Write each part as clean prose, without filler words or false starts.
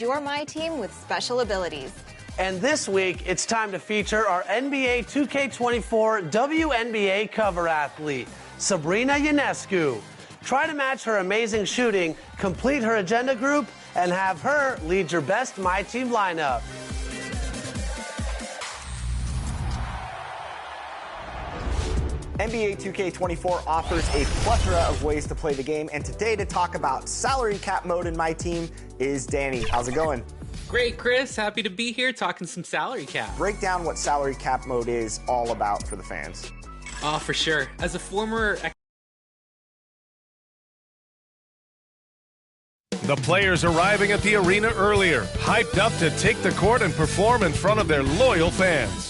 You're my team with special abilities. And this week, it's time to feature our NBA 2K24 WNBA cover athlete, Sabrina Ionescu. Try to match her amazing shooting, complete her agenda group, and have her lead your best My Team lineup. NBA 2K24 offers a plethora of ways to play the game, and today to talk about salary cap mode in My Team is Danny. How's it going? Great, Chris. Happy to be here talking some salary cap. Break down what salary cap mode is all about for the fans. Oh, for sure. As a former... The players arriving at the arena earlier, hyped up to take the court and perform in front of their loyal fans.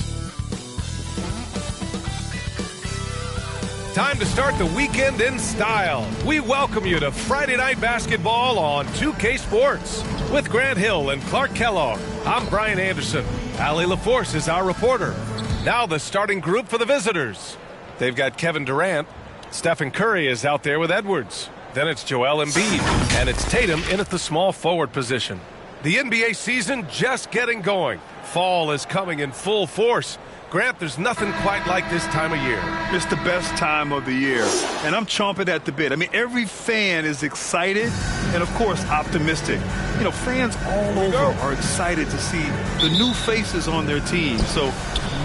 Time to start the weekend in style. We welcome you to Friday Night Basketball on 2K Sports. With Grant Hill and Clark Kellogg, I'm Brian Anderson. Allie LaForce is our reporter. Now the starting group for the visitors. They've got Kevin Durant. Stephen Curry is out there with Edwards. Then it's Joel Embiid, and it's Tatum in at the small forward position. The NBA season just getting going. Fall is coming in full force. Grant, there's nothing quite like this time of year. It's the best time of the year, and I'm chomping at the bit. I mean, every fan is excited and, of course, optimistic. You know, fans all over are excited to see the new faces on their team. So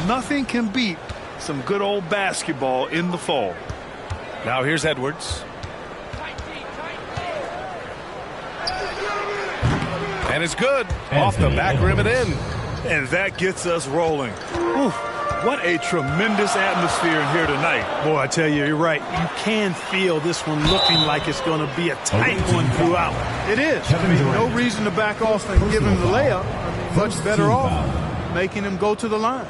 nothing can beat some good old basketball in the fall. Now here's Edwards. And it's good. Off the back rim and in. And that gets us rolling. Ooh, what a tremendous atmosphere in here tonight. Boy, I tell you, you're right. You can feel this one looking like it's going to be a tight one throughout. It is. I mean, no reason to back off and give him the layup. Much better off making him go to the line.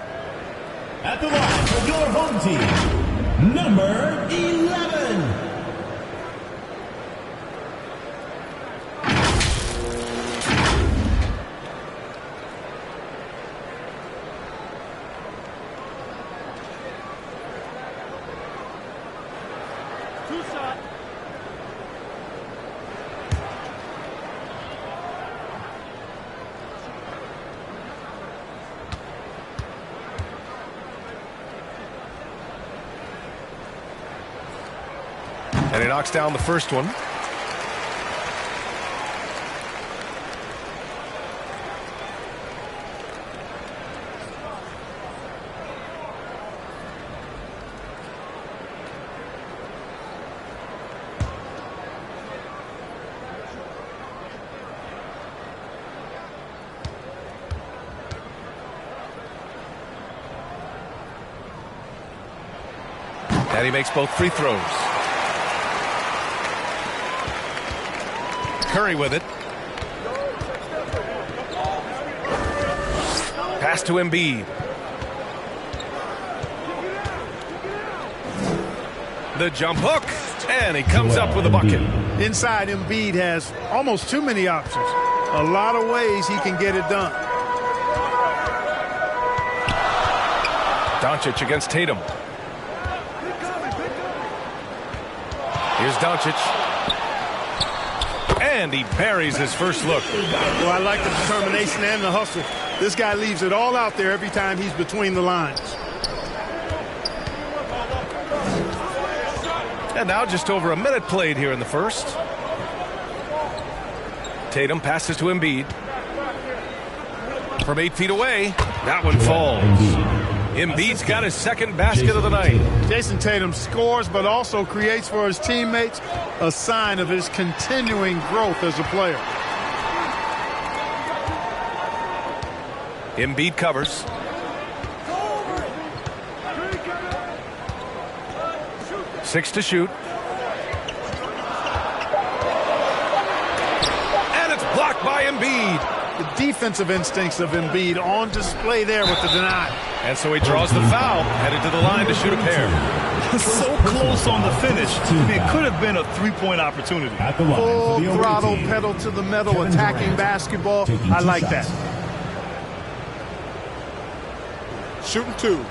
At the line for your home team, number 11. And he knocks down the first one. And he makes both free throws. Curry with it. Pass to Embiid. The jump hook, and he comes up with a bucket. Inside, Embiid has almost too many options. A lot of ways he can get it done. Doncic against Tatum. Here's Doncic. And he buries his first look. Well, I like the determination and the hustle. This guy leaves it all out there every time he's between the lines. And now just over a minute played here in the first. Tatum passes to Embiid. From 8 feet away, that one falls. Embiid's got his second basket of the night. Jason Tatum scores, but also creates for his teammates, a sign of his continuing growth as a player. Embiid covers. Six to shoot. And it's blocked by Embiid. The defensive instincts of Embiid on display there with the deny. And so he draws the foul, headed to the line to shoot a pair. So close on the finish. It could have been a three-point opportunity. Full throttle, pedal to the metal, attacking basketball. I like that. Shooting two.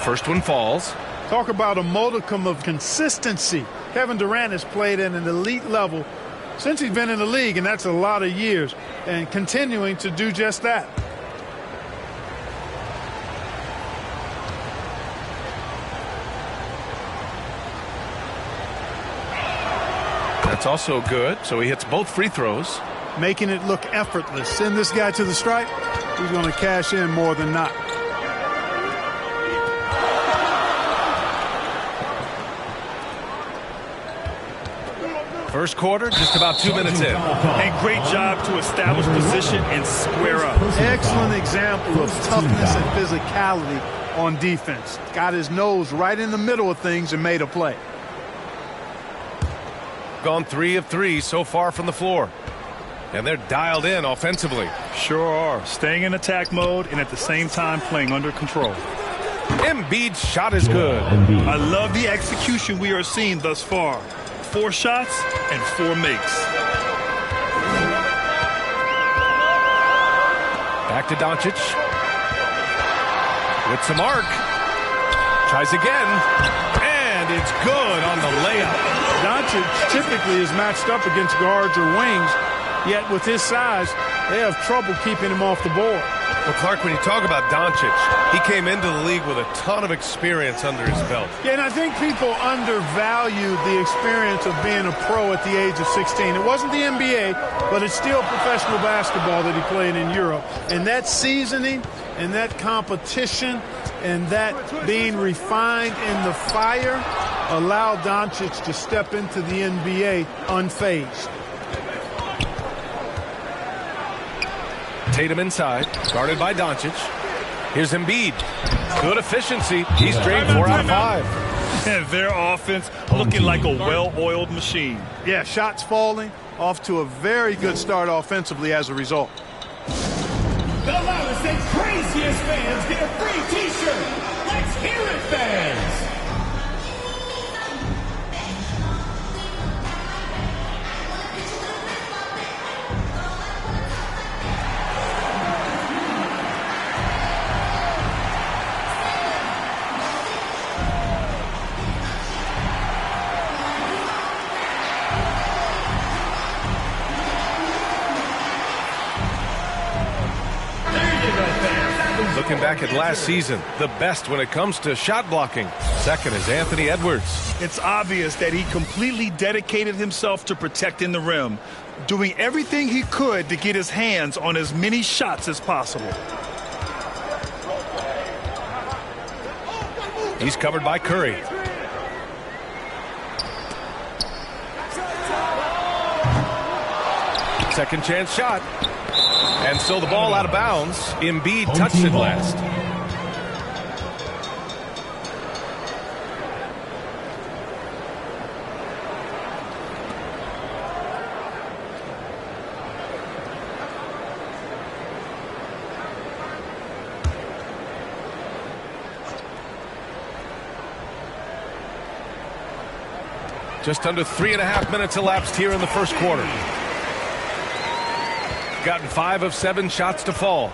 first one falls. Talk about a modicum of consistency. Kevin Durant has played at an elite level since he's been in the league, and that's a lot of years, and continuing to do just that. That's also good, so he hits both free throws. Making it look effortless. Send this guy to the stripe, he's going to cash in more than not. First quarter, just about 2 minutes in. And great job to establish position and square up. Excellent example of toughness and physicality on defense. Got his nose right in the middle of things and made a play. Gone 3 of 3 so far from the floor. And they're dialed in offensively. Sure are. Staying in attack mode and at the same time playing under control. Embiid's shot is good. I love the execution we are seeing thus far. 4 shots and 4 makes. Back to Doncic. With some arc. Tries again. And it's good on the layup. Doncic typically is matched up against guards or wings, yet with his size, they have trouble keeping him off the board. Well, Clark, when you talk about Doncic, he came into the league with a ton of experience under his belt. Yeah, and I think people undervalue the experience of being a pro at the age of 16. It wasn't the NBA, but it's still professional basketball that he played in Europe. And that seasoning and that competition and that being refined in the fire allowed Doncic to step into the NBA unfazed. Tatum inside, guarded by Doncic. Here's Embiid. Good efficiency. He's drained 4 out of 5. And their offense looking like a well-oiled machine. Yeah, shots falling, off to a very good start offensively as a result. The loudest and craziest fans get a free t-shirt. Let's hear it, fans. Looking back at last season, the best when it comes to shot blocking. Second is Anthony Edwards. It's obvious that he completely dedicated himself to protecting the rim, doing everything he could to get his hands on as many shots as possible. He's covered by Curry. Second chance shot. And so the ball out of bounds. Embiid touched it last. Just under 3.5 minutes elapsed here in the first quarter. Gotten 5 of 7 shots to fall.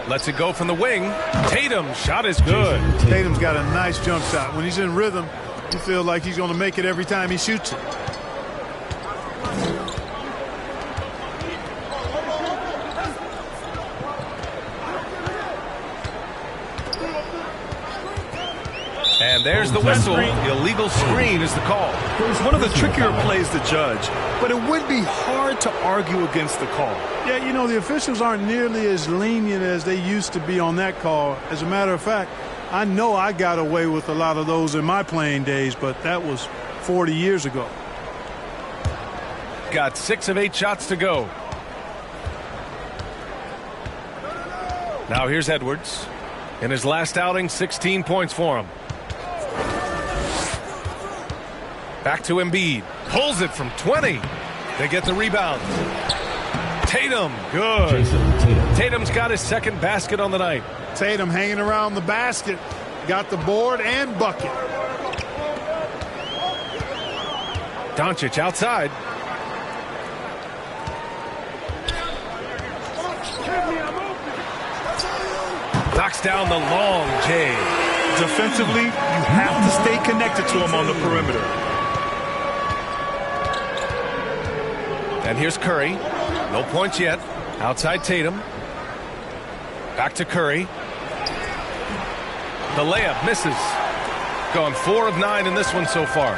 Lets it go from the wing. Tatum, shot is good. Tatum's got a nice jump shot. When he's in rhythm, you feel like he's going to make it every time he shoots it. And there's the whistle. Illegal screen is the call. It's one of the trickier plays to judge, but it would be hard to argue against the call. Yeah, you know, the officials aren't nearly as lenient as they used to be on that call. As a matter of fact, I know I got away with a lot of those in my playing days, but that was 40 years ago. Got 6 of 8 shots to go. Now here's Edwards. In his last outing, 16 points for him. Back to Embiid. Pulls it from 20. They get the rebound. Tatum, good. Tatum's got his second basket on the night. Tatum hanging around the basket. Got the board and bucket. Doncic outside. Knocks down the long J. Defensively, you have to stay connected to him on the perimeter. And here's Curry. No points yet. Outside Tatum. Back to Curry. The layup misses. Gone 4 of 9 in this one so far.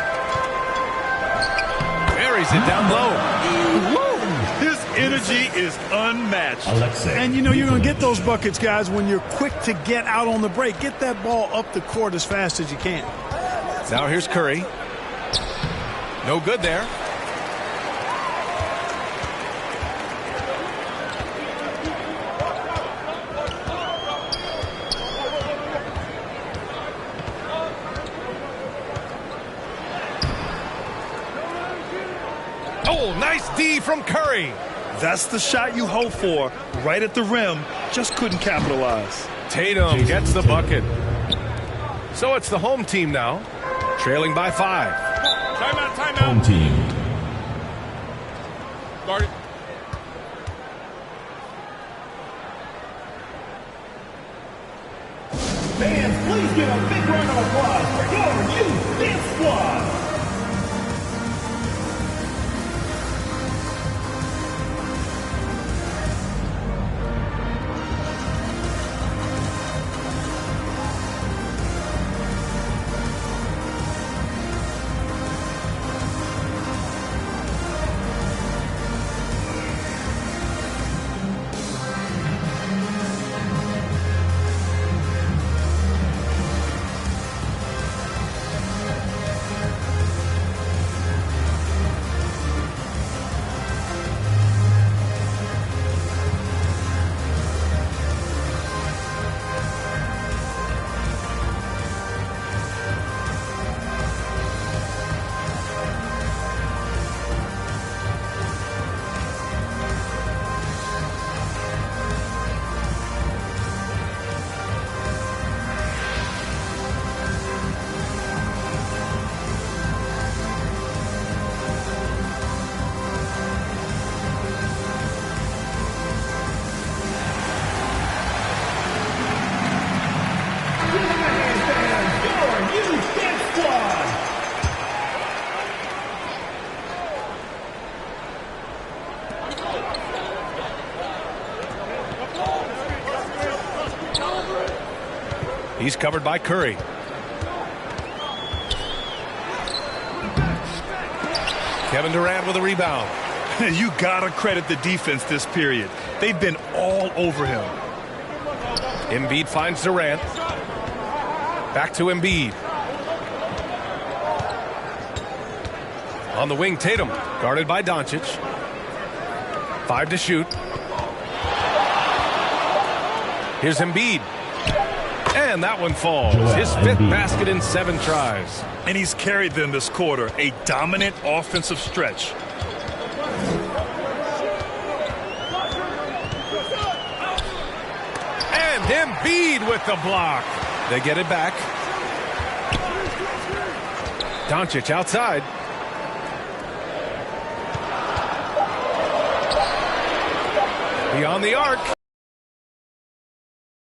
Buries it down low. His energy is unmatched. And you know you're going to get those buckets, guys, when you're quick to get out on the break. Get that ball up the court as fast as you can. Now here's Curry. No good there. Oh, nice D from Curry. That's the shot you hope for. Right at the rim. Just couldn't capitalize. Tatum gets the bucket. So it's the home team now, trailing by 5. Timeout. Home team. Guard it. Fans, please give a big round of applause for your youth dance squad. He's covered by Curry. Kevin Durant with a rebound. You gotta credit the defense this period. They've been all over him. Embiid finds Durant. Back to Embiid. On the wing, Tatum, guarded by Doncic. 5 to shoot. Here's Embiid. And that one falls. His 5th basket in 7 tries. And he's carried them this quarter. A dominant offensive stretch. And Embiid with the block. They get it back. Doncic outside. Beyond the arc.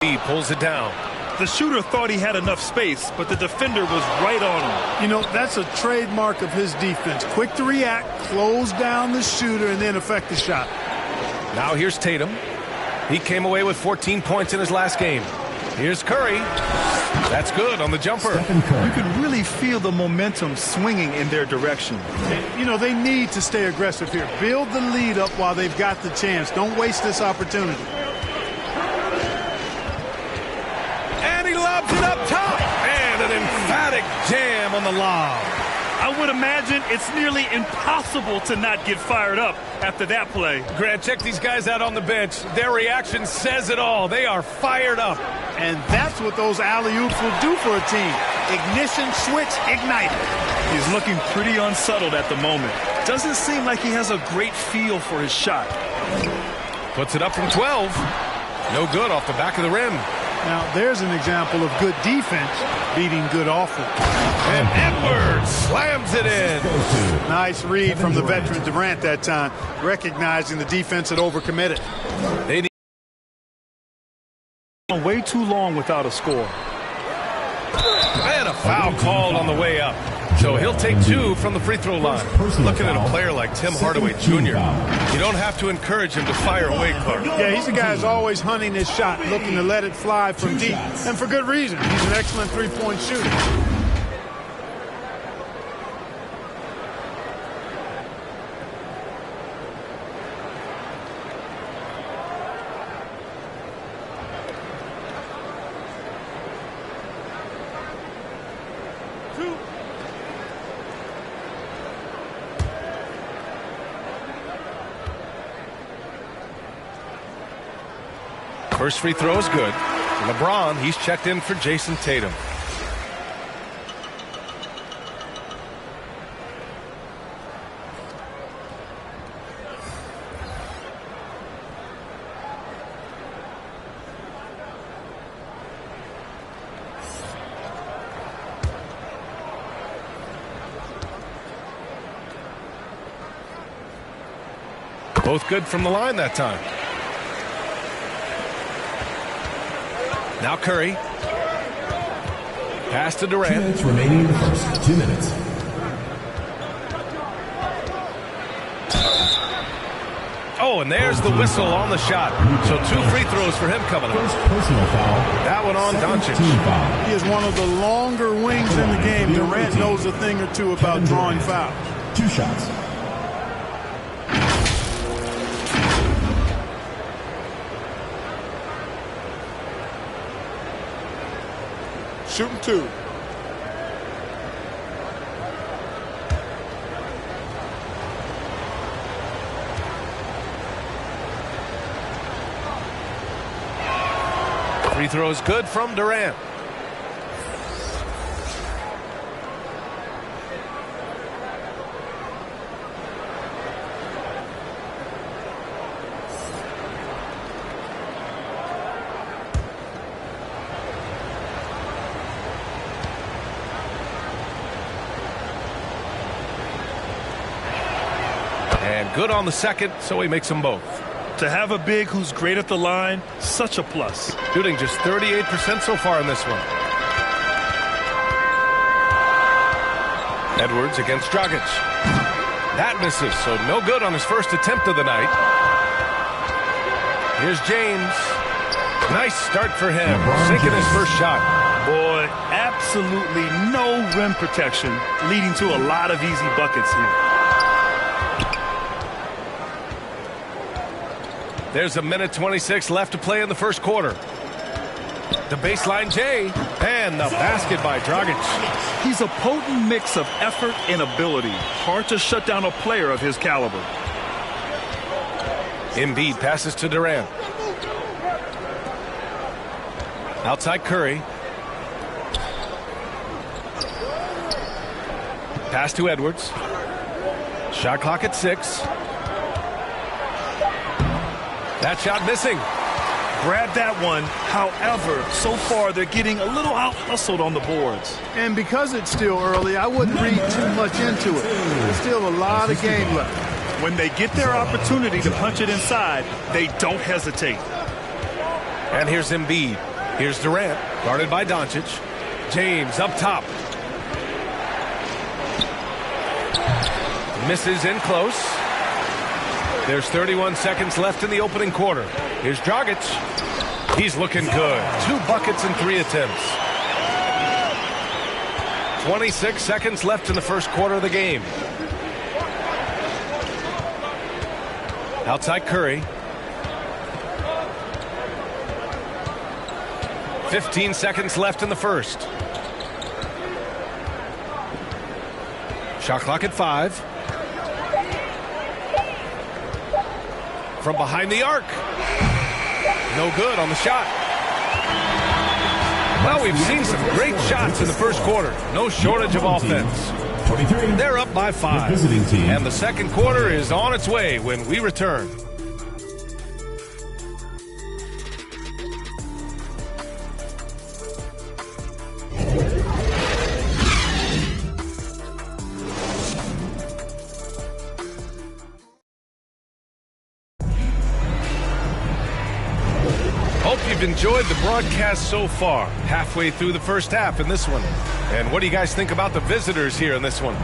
He pulls it down. The shooter thought he had enough space, but the defender was right on him. You know, that's a trademark of his defense. Quick to react, close down the shooter, and then affect the shot. Now here's Tatum. He came away with 14 points in his last game. Here's Curry. That's good on the jumper. You can really feel the momentum swinging in their direction. You know, they need to stay aggressive here. Build the lead up while they've got the chance. Don't waste this opportunity. And he lobs it up top. And an emphatic jam on the lob. I would imagine it's nearly impossible to not get fired up after that play. Grant, check these guys out on the bench. Their reaction says it all. They are fired up. And that's what those alley-oops will do for a team. Ignition, switch, ignite. He's looking pretty unsettled at the moment. Doesn't seem like he has a great feel for his shot. Puts it up from 12. No good off the back of the rim. Now, there's an example of good defense beating good offense. And Edwards slams it in. Nice read from the veteran Durant that time, recognizing the defense had overcommitted. They Way too long without a score. And a foul called on the way up. So he'll take 2 from the free throw line. Looking at a player like Tim Hardaway Jr., you don't have to encourage him to fire away, Clark. Yeah, he's a guy who's always hunting his shot, looking to let it fly from deep. And for good reason. He's an excellent three-point shooter. First free throw is good. LeBron, he's checked in for Jason Tatum. Both good from the line that time. Now Curry. Pass to Durant. 2 minutes remaining in the first. 2 minutes. Oh, and there's the whistle on the shot. So 2 free throws for him coming up. First personal foul. That one on Doncic. He is one of the longer wings in the game. Durant knows a thing or two about drawing fouls. 2 shots. Shooting 2. Free throw is good from Durant. And good on the second, so he makes them both. To have a big who's great at the line, such a plus. Shooting just 38% so far in this one. Edwards against Dragic. That misses, so no good on his first attempt of the night. Here's James. Nice start for him. Sinking his first shot. Boy, absolutely no rim protection, leading to a lot of easy buckets here. There's a minute 26 left to play in the first quarter. The baseline J, and the basket by Dragic. He's a potent mix of effort and ability. Hard to shut down a player of his caliber. Embiid passes to Durant. Outside Curry. Pass to Edwards. Shot clock at 6. That shot missing. Grab that one. However, so far they're getting a little out-hustled on the boards. And because it's still early, I wouldn't read too much into it. There's still a lot of game left. When they get their opportunity to punch it inside, they don't hesitate. And here's Embiid. Here's Durant, guarded by Doncic. James up top. Misses in close. There's 31 seconds left in the opening quarter. Here's Dragic. He's looking good. 2 buckets in 3 attempts. 26 seconds left in the first quarter of the game. Outside Curry. 15 seconds left in the first. Shot clock at 5. From behind the arc. No good on the shot. Well, we've seen some great shots in the first quarter. No shortage of offense. They're up by 5. And the second quarter is on its way when we return. Hope you've enjoyed the broadcast so far. Halfway through the first half in this one. And what do you guys think about the visitors here in this one?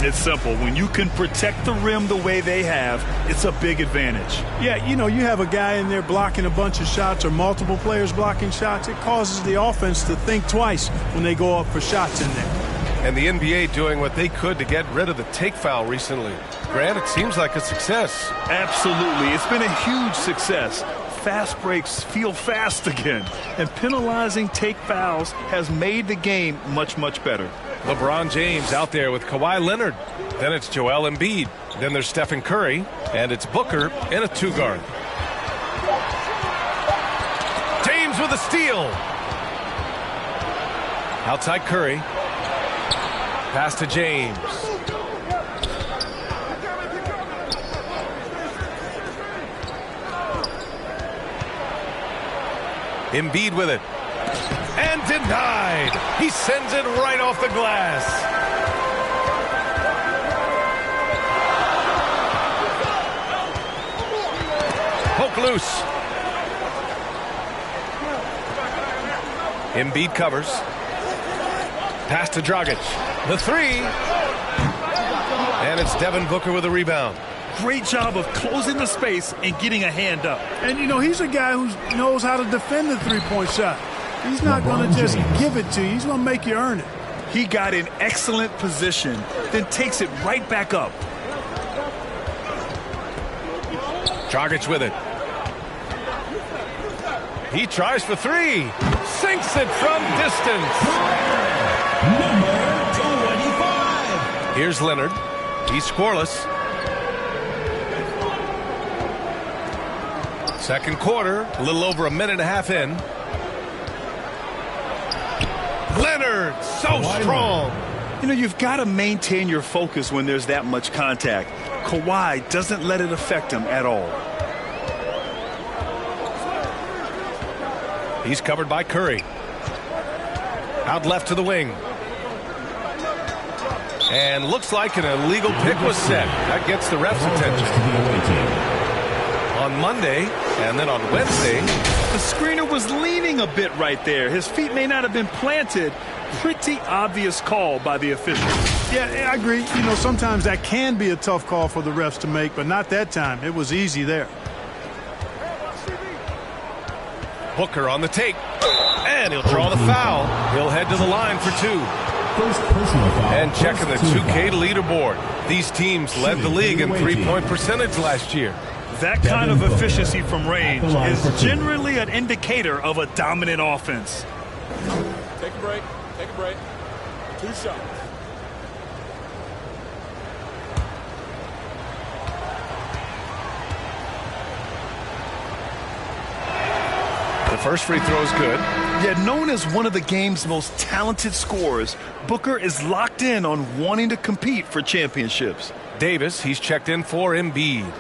It's simple. When you can protect the rim the way they have, it's a big advantage. Yeah, you know, you have a guy in there blocking a bunch of shots or multiple players blocking shots. It causes the offense to think twice when they go up for shots in there. And the NBA doing what they could to get rid of the take foul recently. Grant, it seems like a success. Absolutely. It's been a huge success. Fast breaks feel fast again. And penalizing take fouls has made the game much, much better. LeBron James out there with Kawhi Leonard. Then it's Joel Embiid. Then there's Stephen Curry. And it's Booker in a two-guard. James with a steal. Outside Curry. Pass to James. Embiid with it. And denied. He sends it right off the glass. Poke loose. Embiid covers. Pass to Dragic. The three. And it's Devin Booker with a rebound. Great job of closing the space and getting a hand up. And, you know, he's a guy who knows how to defend the three-point shot. He's not going to just give it to you. He's going to make you earn it. He got in excellent position, then takes it right back up. Dragic with it. He tries for three. Sinks it from distance. Number 25. Here's Leonard. He's scoreless. Second quarter, a little over a minute and a half in. Leonard, so strong. You know, you've got to maintain your focus when there's that much contact. Kawhi doesn't let it affect him at all. He's covered by Curry. Out left to the wing. And looks like an illegal pick was set. That gets the ref's attention. On Monday, and then on Wednesday. The screener was leaning a bit right there. His feet may not have been planted. Pretty obvious call by the official. Yeah, I agree. You know, sometimes that can be a tough call for the refs to make, but not that time. It was easy there. Booker on the take. And he'll draw the foul. He'll head to the line for two. And checking the 2K leaderboard. These teams led the league in three-point percentage last year. That kind of efficiency from range is generally an indicator of a dominant offense. Take a break. Take a break. 2 shots. The first free throw is good. Yet known as one of the game's most talented scorers, Booker is locked in on wanting to compete for championships. Davis, he's checked in for Embiid.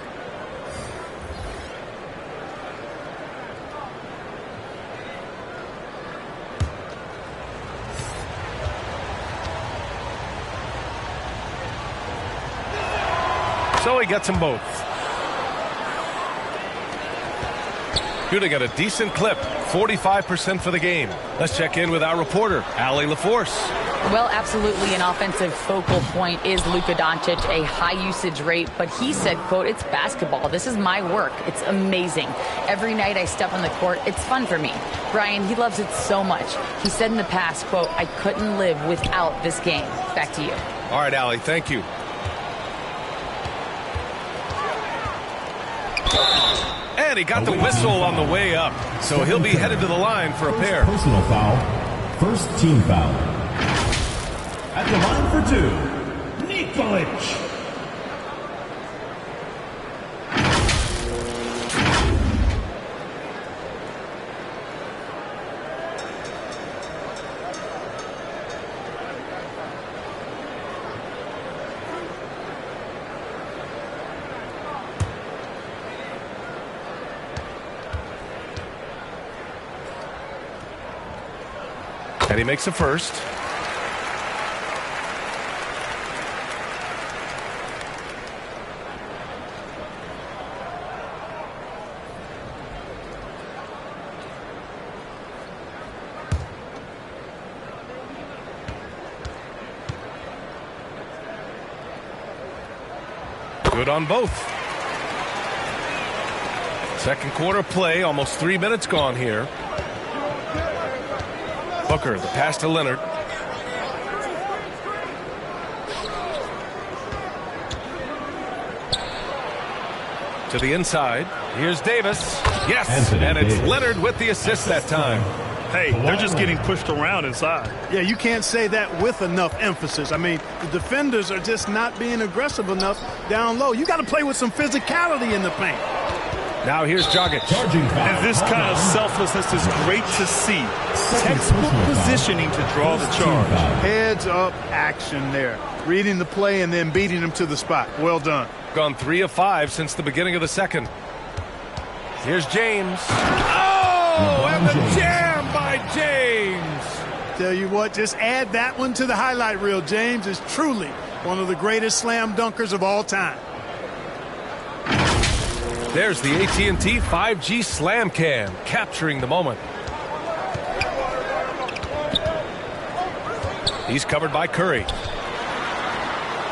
So he gets them both. Shooting at a decent clip, 45% for the game. Let's check in with our reporter, Allie LaForce. Well, absolutely an offensive focal point is Luka Doncic, a high usage rate, but he said, quote, it's basketball. This is my work. It's amazing. Every night I step on the court, it's fun for me. Brian, he loves it so much. He said in the past, quote, I couldn't live without this game. Back to you. All right, Allie, thank you. And he got the whistle on the way up, so he'll be headed to the line for a pair. Personal foul. First team foul. At the line for 2, Nikolic. And he makes a first. Good on both. Second quarter play, almost 3 minutes gone here. Booker, the pass to Leonard. To the inside. Here's Davis. Yes, and it's Leonard with the assist that time. Hey, they're just getting pushed around inside. Yeah, you can't say that with enough emphasis. I mean, the defenders are just not being aggressive enough down low. You got to play with some physicality in the paint. Now here's Dragic. And this kind of selflessness is great to see. Textbook positioning to draw the charge. Heads up action there. Reading the play and then beating them to the spot. Well done. Gone 3 of 5 since the beginning of the second. Here's James. Oh, and the jam by James. Tell you what, just add that one to the highlight reel. James is truly one of the greatest slam dunkers of all time. There's the AT&T 5G Slam Cam, capturing the moment. He's covered by Curry.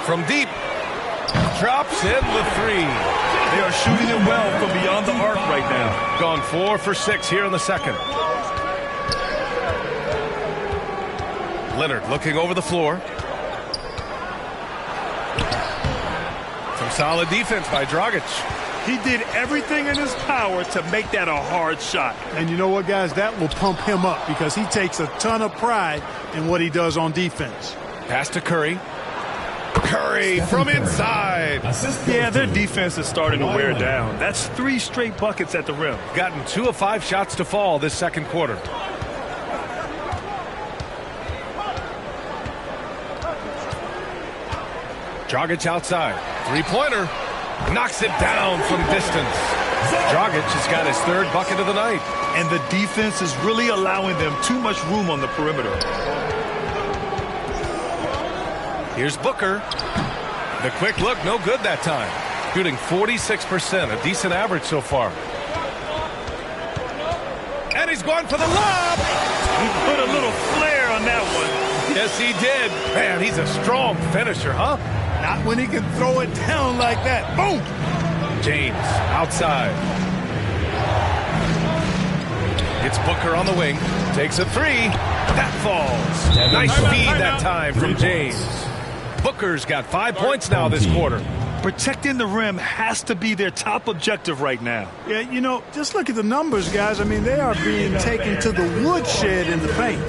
From deep, drops in the 3. They are shooting it well from beyond the arc right now. Gone 4 for 6 here in the second. Leonard looking over the floor. Some solid defense by Dragic. He did everything in his power to make that a hard shot. And you know what, guys? That will pump him up because he takes a ton of pride in what he does on defense. Pass to Curry. Curry from inside. Yeah, their defense is starting to wear down. That's 3 straight buckets at the rim. Gotten 2 of 5 shots to fall this second quarter. Dragic outside. 3-pointer. Knocks it down from distance. Dragic has got his 3rd bucket of the night. And the defense is really allowing them too much room on the perimeter. Here's Booker. The quick look, no good that time. Shooting 46%, a decent average so far. And he's going for the lob. He put a little flair on that one. Yes, he did. Man, he's a strong finisher, huh? Not when he can throw it down like that. Boom! James outside. It's Booker on the wing. Takes a 3. That falls. Nice feed that time from James. Booker's got 5 points now this quarter. Protecting the rim has to be their top objective right now. Yeah, you know, just look at the numbers, guys. I mean, they are being taken to the woodshed in the paint.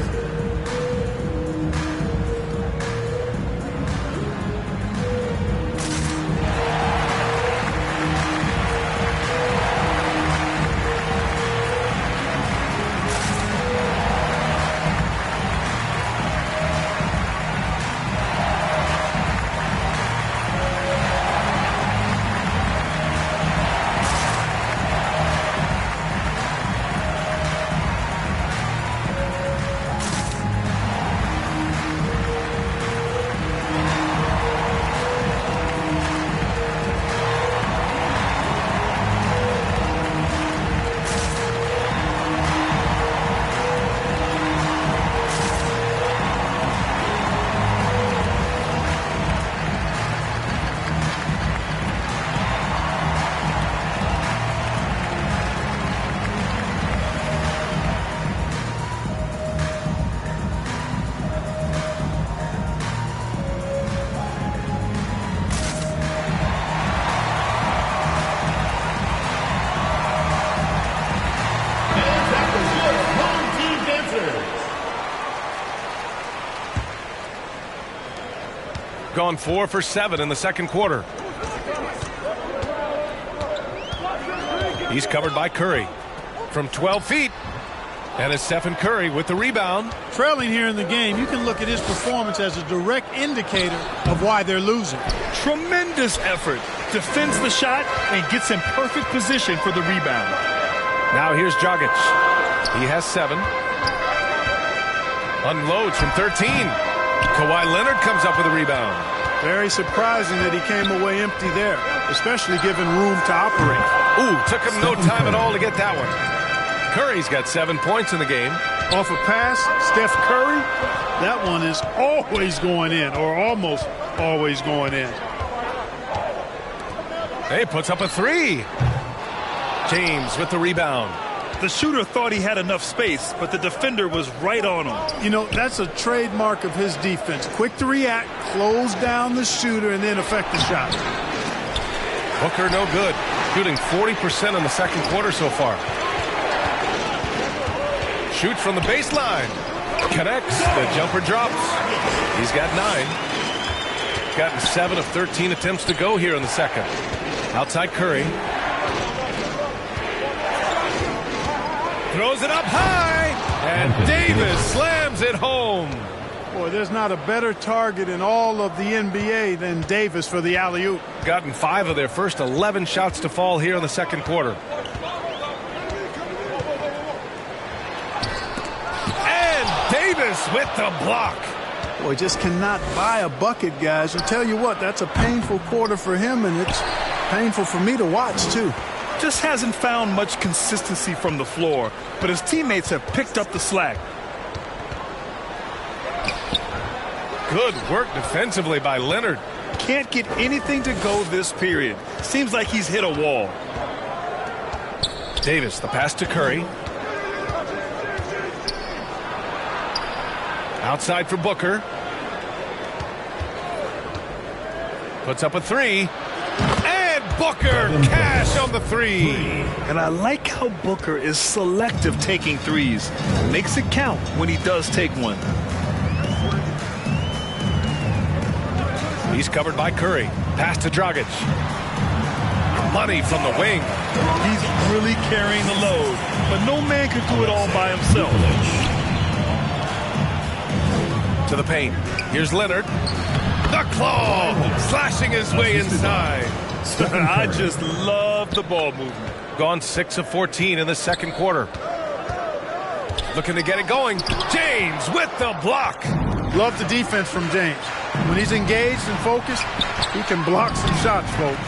Gone 4 for 7 in the second quarter. He's covered by Curry from 12 feet. And it's Stephen Curry with the rebound. Trailing here in the game, you can look at his performance as a direct indicator of why they're losing. Tremendous effort. Defends the shot and gets in perfect position for the rebound. Now here's Dragic. He has 7. Unloads from 13. Kawhi Leonard comes up with a rebound. Very surprising that he came away empty there, especially given room to operate. Ooh, took him no time at all to get that one. Curry's got 7 points in the game. Off a pass, Steph Curry, that one is always going in, or almost always going in. Hey, puts up a three. James with the rebound. The shooter thought he had enough space, but the defender was right on him. You know, that's a trademark of his defense. Quick to react, close down the shooter, and then affect the shot. Booker no good. Shooting 40% in the second quarter so far. Shoots from the baseline. Connects. The jumper drops. He's got 9. Gotten 7 of 13 attempts to go here in the second. Outside Curry. Throws it up high. And Davis slams it home. Boy, there's not a better target in all of the NBA than Davis for the alley-oop. Gotten 5 of their first 11 shots to fall here in the second quarter. And Davis with the block. Boy, just cannot buy a bucket, guys. And tell you what, that's a painful quarter for him, and it's painful for me to watch, too. Just hasn't found much consistency from the floor, but his teammates have picked up the slack. Good work defensively by Leonard. Can't get anything to go this period. Seems like he's hit a wall. Davis, the pass to Curry. Outside for Booker. Puts up a 3. And Booker cash on the 3. And I like how Booker is selective taking threes. Makes it count when he does take one. He's covered by Curry. Pass to Dragic. Money from the wing. He's really carrying the load, but no man could do it all by himself. To the paint. Here's Leonard. The claw! Slashing his way inside. I just love the ball movement. Gone 6 of 14 in the second quarter. Looking to get it going. James with the block. Love the defense from James. When he's engaged and focused, he can block some shots, folks.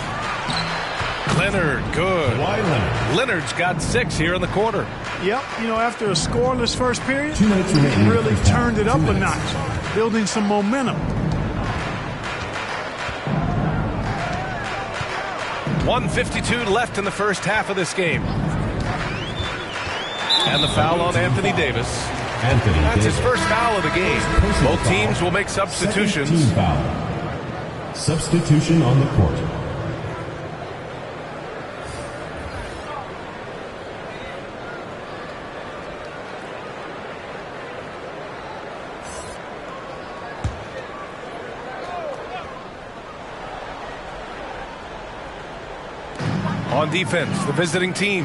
Leonard, good. Leonard's got 6 here in the quarter. Yep, you know, after a scoreless first period, he really turned it up a notch, building some momentum. 1:52 left in the first half of this game. And the foul on Anthony Davis. That's his first foul of the game. Both teams will make substitutions. Team foul. Substitution on the court. On defense, the visiting team.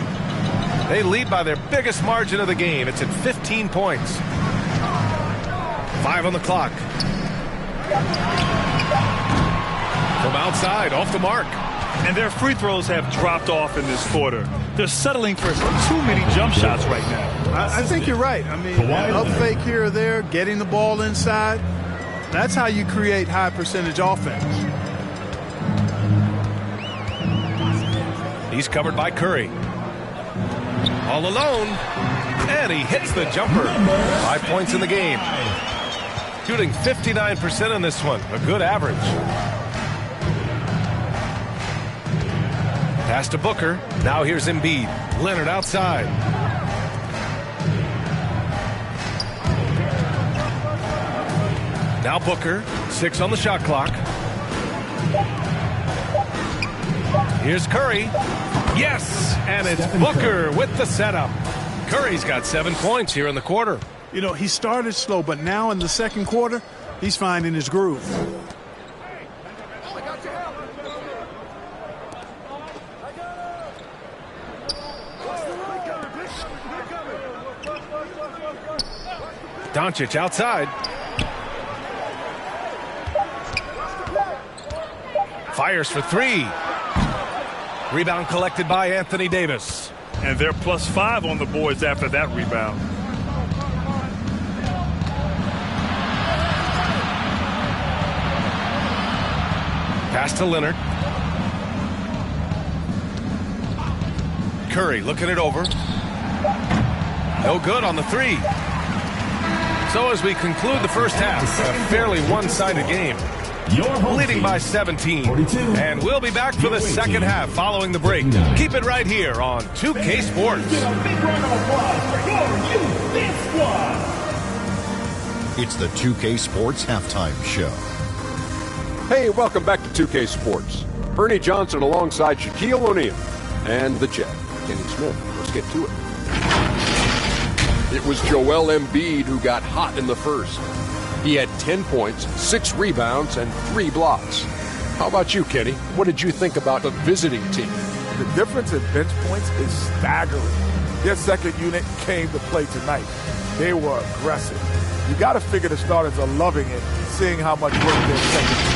They lead by their biggest margin of the game. It's at 15 points. 5 on the clock. From outside, off the mark. And their free throws have dropped off in this quarter. They're settling for too many jump shots right now. I think you're right. I mean, up fake here or there, getting the ball inside. That's how you create high percentage offense. He's covered by Curry. All alone. And he hits the jumper. 5 points in the game. Shooting 59% in this one. A good average. Pass to Booker. Now here's Embiid. Leonard outside. Now Booker. 6 on the shot clock. Here's Curry. Yes, and it's Booker with the setup. Curry's got 7 points here in the quarter. You know, he started slow, but now in the second quarter, he's finding his groove. Doncic outside. Fires for 3. Rebound collected by Anthony Davis. And they're +5 on the boards after that rebound. Pass to Leonard. Curry looking it over. No good on the 3. So as we conclude the first half, a fairly one-sided game. leading by 17. And we'll be back for the second half following the break. Keep it right here on 2K Sports. Get a big round of applause for your youth dance squad. It's the 2K Sports Halftime Show. Hey, welcome back to 2K Sports. Ernie Johnson alongside Shaquille O'Neal and the Jet, Kenny Smith. Let's get to it. It was Joel Embiid who got hot in the first. He had 10 points, 6 rebounds, and 3 blocks. How about you, Kenny? What did you think about the visiting team? The difference in bench points is staggering. Their second unit came to play tonight. They were aggressive. You got to figure the starters are loving it, seeing how much work their second unit.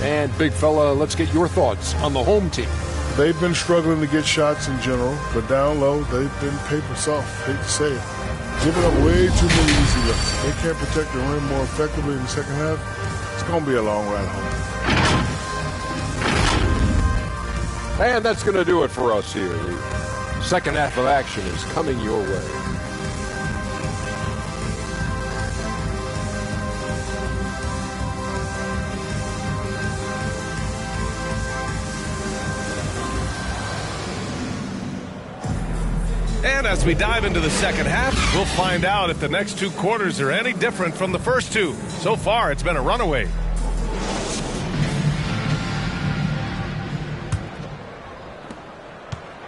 And big fella, let's get your thoughts on the home team. They've been struggling to get shots in general, but down low, they've been paper soft. Hate to say it. Giving up way too many easy looks. They can't protect the rim more effectively in the second half. It's going to be a long ride home. And that's going to do it for us here. The second half of action is coming your way. And as we dive into the second half, we'll find out if the next 2 quarters are any different from the first 2. So far, it's been a runaway.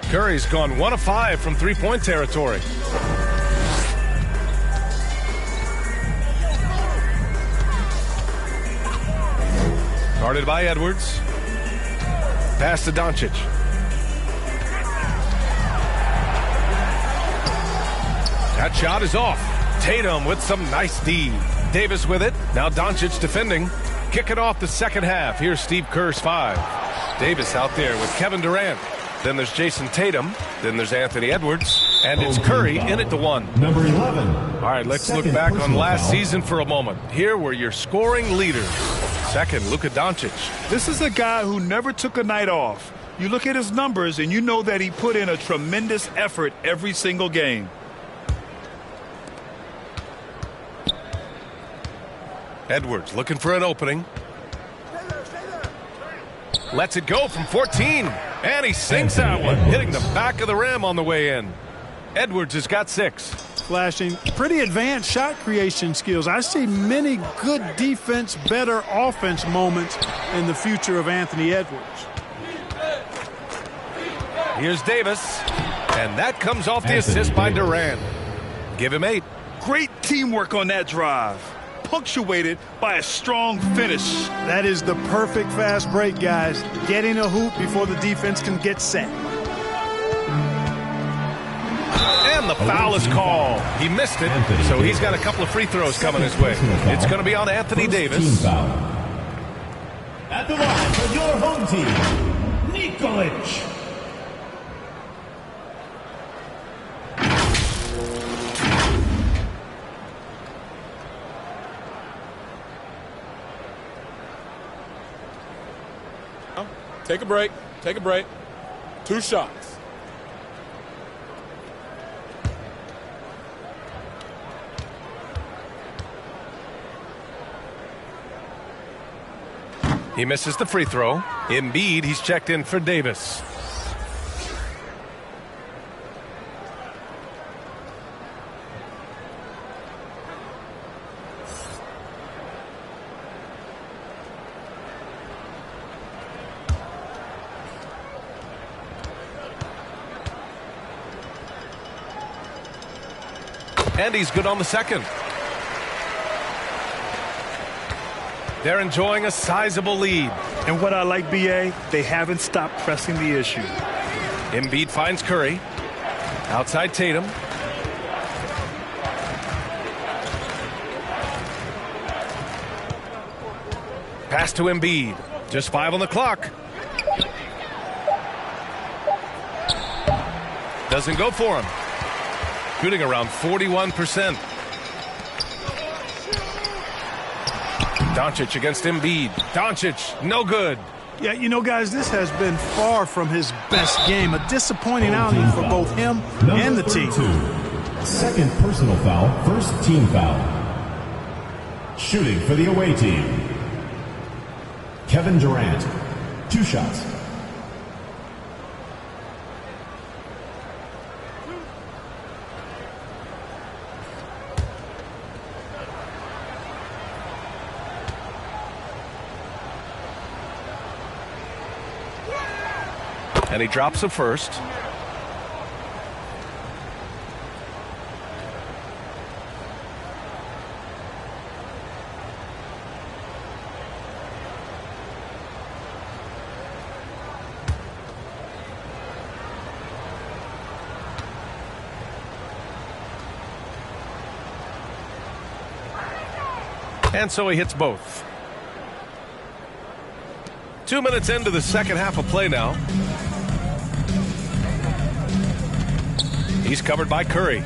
Curry's gone 1 of 5 from three-point territory. Guarded by Edwards. Pass to Doncic. That shot is off. Tatum with some nice D. Davis with it. Now Doncic defending. Kicking off the second half. Here's Steve Kerr's 5. Davis out there with Kevin Durant. Then there's Jason Tatum. Then there's Anthony Edwards. And it's Curry in at the 1. Number 11. All right, let's look back on last season for a moment. Here were your scoring leaders. Second, Luka Doncic. This is a guy who never took a night off. You look at his numbers and you know that he put in a tremendous effort every single game. Edwards looking for an opening. Lets it go from 14. And he sinks that one, hitting the back of the rim on the way in. Edwards has got 6. Flashing pretty advanced shot creation skills. I see many good defense, better offense moments in the future of Anthony Edwards. Here's Davis. And that comes off the assist by Durant. Give him 8. Great teamwork on that drive. Punctuated by a strong finish. That is the perfect fast break, guys. Getting a hoop before the defense can get set. And the foul is called. He missed it, so he's got a couple of free throws coming his way. It's going to be on Anthony Davis. At the line for your home team, Nikolic. Take a break. Take a break. 2 shots. He misses the free throw. Embiid, he's checked in for Davis. And he's good on the second. They're enjoying a sizable lead. And what I like, BA, they haven't stopped pressing the issue. Embiid finds Curry. Outside Tatum. Pass to Embiid. Just 5 on the clock. Doesn't go for him. Shooting around 41%. Doncic against Embiid. Doncic, no good. Yeah, you know, guys, this has been far from his best game. A disappointing outing for both him and the team. Second personal foul, first team foul. Shooting for the away team. Kevin Durant. 2 shots. And he drops a first. And so he hits both. 2 minutes into the second half of play now. He's covered by Curry.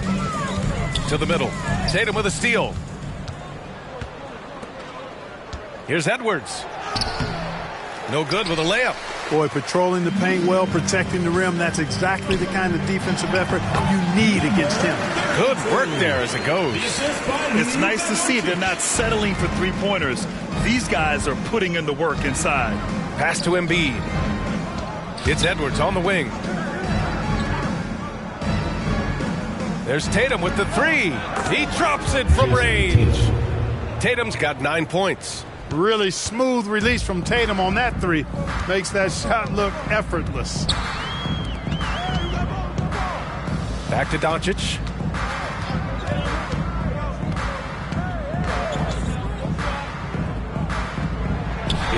To the middle. Tatum with a steal. Here's Edwards. No good with a layup. Boy, patrolling the paint well, protecting the rim. That's exactly the kind of defensive effort you need against him. Good work there as it goes. It's nice to see they're not settling for three-pointers. These guys are putting in the work inside. Pass to Embiid. It's Edwards on the wing. There's Tatum with the three. He drops it from range. Tatum's got 9 points. Really smooth release from Tatum on that three. Makes that shot look effortless. Back to Doncic.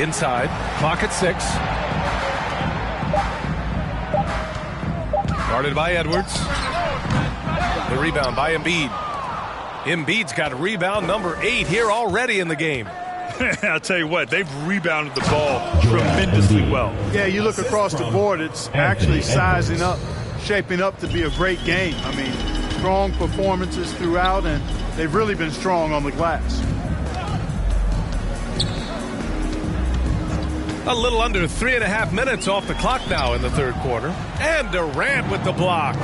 Inside. Clock at 6. Guarded by Edwards. The rebound by Embiid. Embiid's got rebound number 8 here already in the game. I'll tell you what, they've rebounded the ball tremendously well. Yeah, you look across the board, it's actually sizing up, shaping up to be a great game. I mean, strong performances throughout, and they've really been strong on the glass. A little under 3.5 minutes off the clock now in the third quarter. And Durant with the block.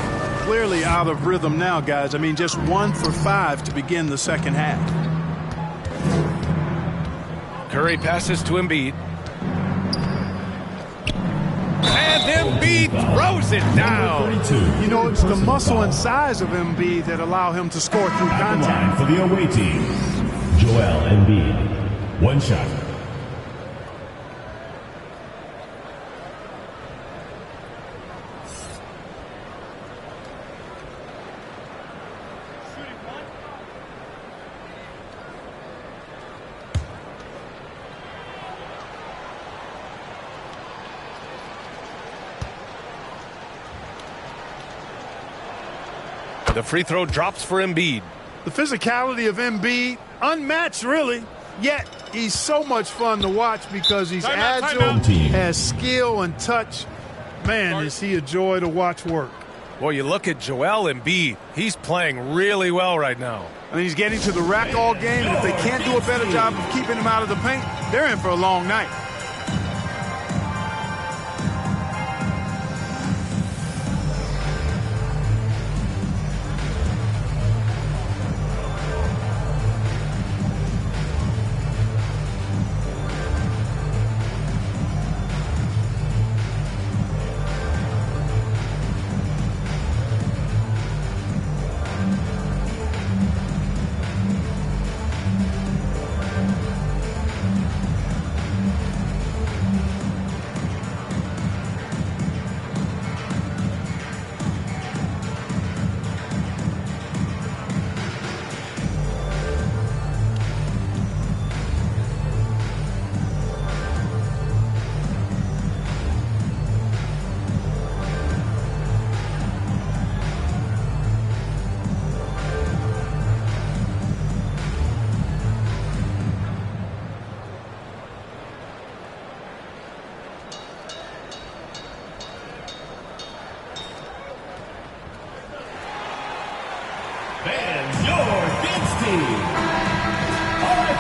Clearly out of rhythm now, guys. I mean, just 1 for 5 to begin the second half. Curry passes to Embiid. And Embiid throws it down. You know, it's the muscle and size of Embiid that allow him to score through contact. For the away team, Joel Embiid. 1 shot. The free throw drops for Embiid. The physicality of Embiid, unmatched really, yet he's so much fun to watch because he's agile, has skill and touch. Man, is he a joy to watch work. Well, you look at Joel Embiid. He's playing really well right now. I mean, he's getting to the rack all game, and if they can't do a better job of keeping him out of the paint, they're in for a long night.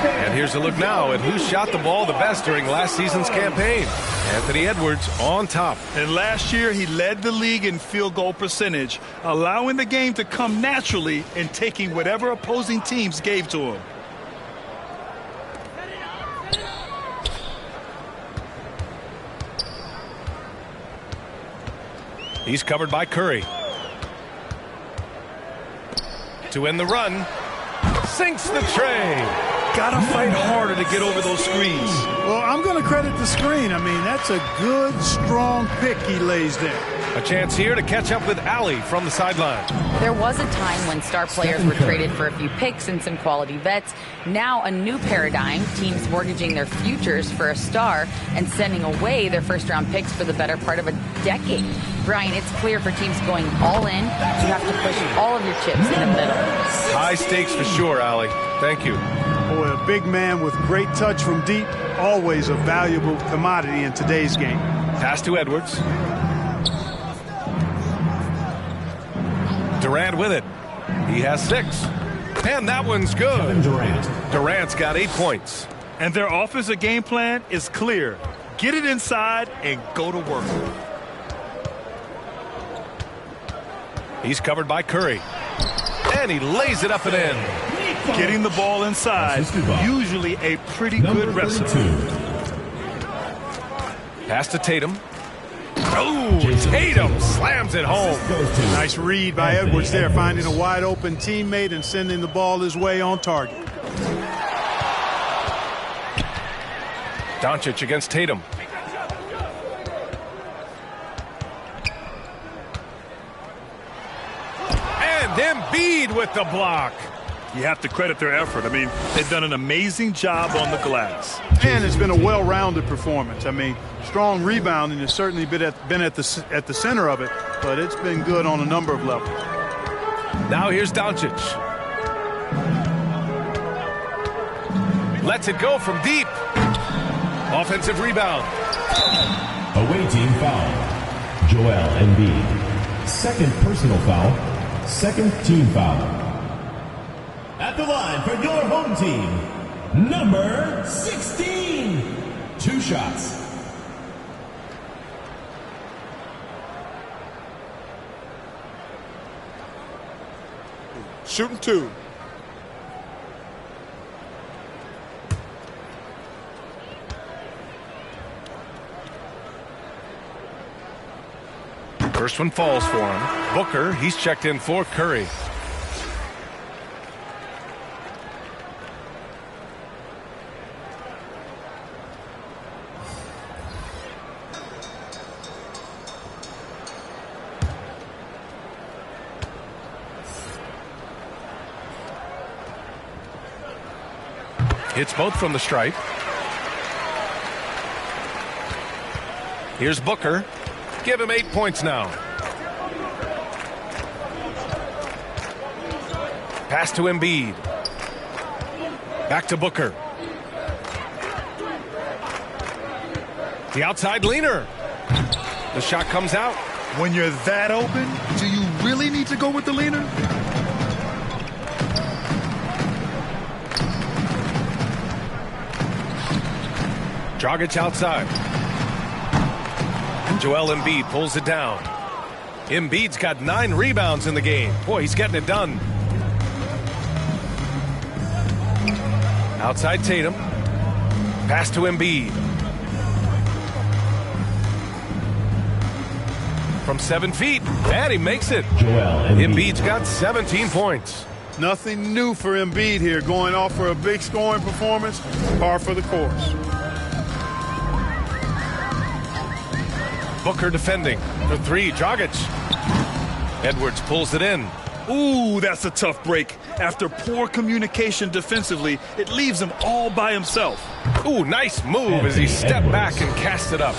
And here's a look now at who shot the ball the best during last season's campaign. Anthony Edwards on top. And last year, he led the league in field goal percentage, allowing the game to come naturally and taking whatever opposing teams gave to him. He's covered by Curry. To end the run. Sinks the tray. Gotta fight harder to get over those screens. Well, I'm going to credit the screen. I mean, that's a good, strong pick he lays there. A chance here to catch up with Allie from the sideline. There was a time when star players were traded for a few picks and some quality vets. Now a new paradigm, teams mortgaging their futures for a star and sending away their first-round picks for the better part of a decade. Brian, it's clear for teams going all in, you have to push all of your chips in the middle. High stakes for sure, Allie. Thank you. Boy, a big man with great touch from deep, always a valuable commodity in today's game. Pass to Edwards. Durant with it. He has 6. And that one's good. Durant's got 8 points. And their offensive game plan is clear. Get it inside and go to work. He's covered by Curry. And he lays it up and in. Getting the ball inside, usually a pretty good recipe. Pass to Tatum. Oh, Tatum slams it home. Nice read by Edwards there, finding a wide open teammate and sending the ball his way on target. Doncic against Tatum. And Embiid with the block. You have to credit their effort. I mean, they've done an amazing job on the glass. And it's been a well-rounded performance. I mean, strong rebounding has certainly been at the center of it, but it's been good on a number of levels. Now here's Doncic. Lets it go from deep. Offensive rebound. Away team foul. Joel Embiid. Second personal foul. Second team foul. At the line for your home team, number 16. 2 shots. Shooting 2. First one falls for him. Booker, he's checked in for Curry. Hits both from the stripe. Here's Booker. Give him 8 points now. Pass to Embiid. Back to Booker. The outside leaner. The shot comes out. When you're that open, do you really need to go with the leaner? Dragic outside. And Joel Embiid pulls it down. Embiid's got 9 rebounds in the game. Boy, he's getting it done. Outside Tatum. Pass to Embiid. From 7 feet. And he makes it. Embiid's got 17 points. Nothing new for Embiid here. Going off for a big scoring performance. Par for the course. Booker defending for 3. Dragic. Edwards pulls it in. Ooh, that's a tough break. After poor communication defensively, it leaves him all by himself. Ooh, nice move as he stepped back and cast it up.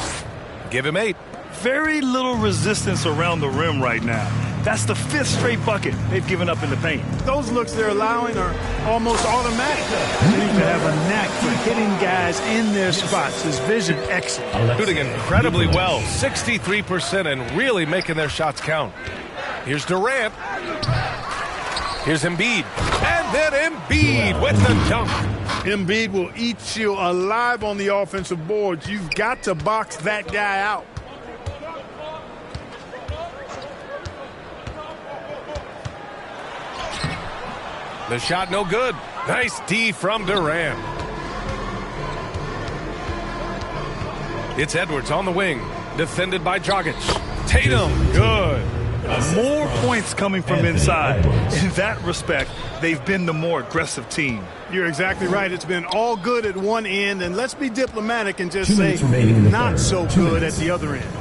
Give him 8. Very little resistance around the rim right now. That's the 5th straight bucket they've given up in the paint. Those looks they're allowing are almost automatic. They seem to have a knack for hitting guys in their spots. His vision excellent. Shooting incredibly well, 63%, and really making their shots count. Here's Durant. Here's Embiid. And then Embiid with the dunk. Embiid will eat you alive on the offensive boards. You've got to box that guy out. The shot no good. Nice D from Durant. It's Edwards on the wing, defended by Dragic. Tatum, good. More points coming from inside. In that respect, they've been the more aggressive team. You're exactly right. It's been all good at one end, and let's be diplomatic and just say not so good at the other end.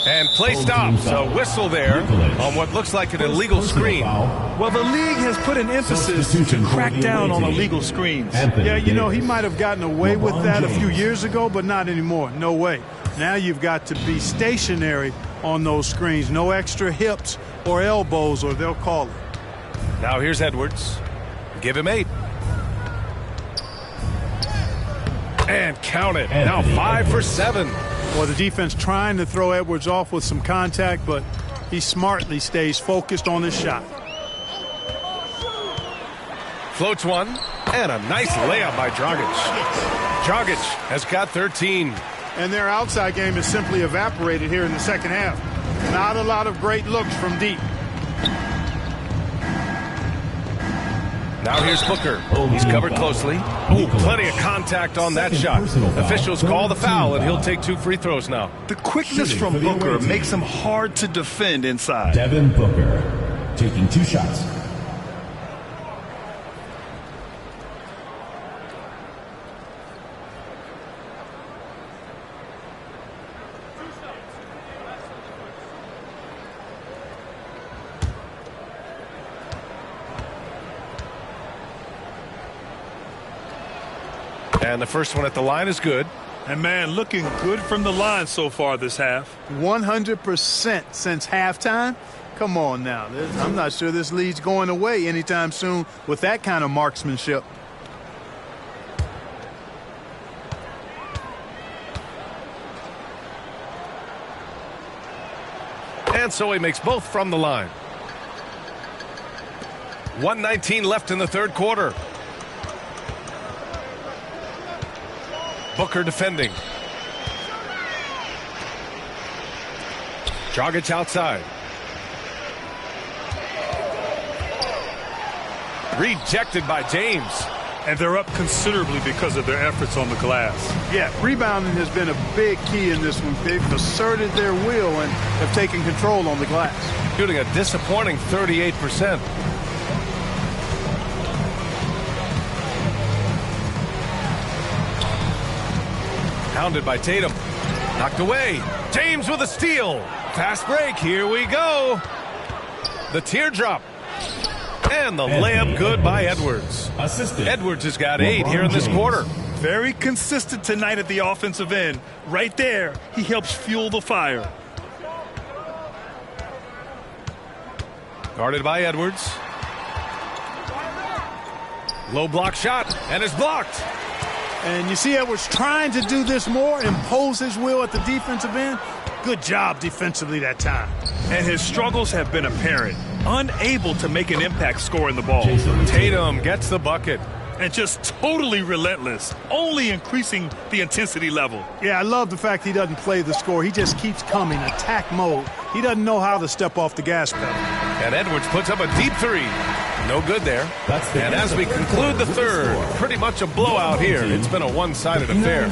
And play stops. A whistle there on what looks like an illegal screen. Well, the league has put an emphasis to crack down on illegal screens. Yeah, you know, he might have gotten away with that a few years ago, but not anymore. No way. Now you've got to be stationary on those screens. No extra hips or elbows, or they'll call it. Now here's Edwards. Give him 8. And count it. Now 5 for 7. Well, the defense trying to throw Edwards off with some contact, but he smartly stays focused on his shot. Floats one, and a nice layup by Dragic. Dragic has got 13. And their outside game is simply evaporated here in the second half. Not a lot of great looks from deep. Now here's Booker. He's covered closely. Ooh, plenty of contact on that shot. Officials call the foul, and he'll take 2 free throws now. The quickness from Booker makes him hard to defend inside. Devin Booker taking 2 shots. And the first one at the line is good. And, man, looking good from the line so far this half. 100% since halftime. Come on now. I'm not sure this lead's going away anytime soon with that kind of marksmanship. And so he makes both from the line. 1:19 left in the third quarter. Booker defending. Dragic outside. Rejected by James. And they're up considerably because of their efforts on the glass. Yeah, rebounding has been a big key in this one. They've asserted their will and have taken control on the glass. Shooting a disappointing 38%. Pounded by Tatum. Knocked away. James with a steal. Fast break. Here we go. The teardrop. And the layup good by Edwards. Edwards has got 8 here in this quarter. Very consistent tonight at the offensive end. Right there, he helps fuel the fire. Guarded by Edwards. Low block shot, and is blocked. And you see Edwards trying to do this more, impose his will at the defensive end. Good job defensively that time. And his struggles have been apparent. Unable to make an impact scoring the ball. Tatum gets the bucket. And just totally relentless, only increasing the intensity level. Yeah, I love the fact he doesn't play the score. He just keeps coming, attack mode. He doesn't know how to step off the gas pedal. And Edwards puts up a deep 3. No good there. And as we conclude the third, pretty much a blowout here. It's been a one-sided affair.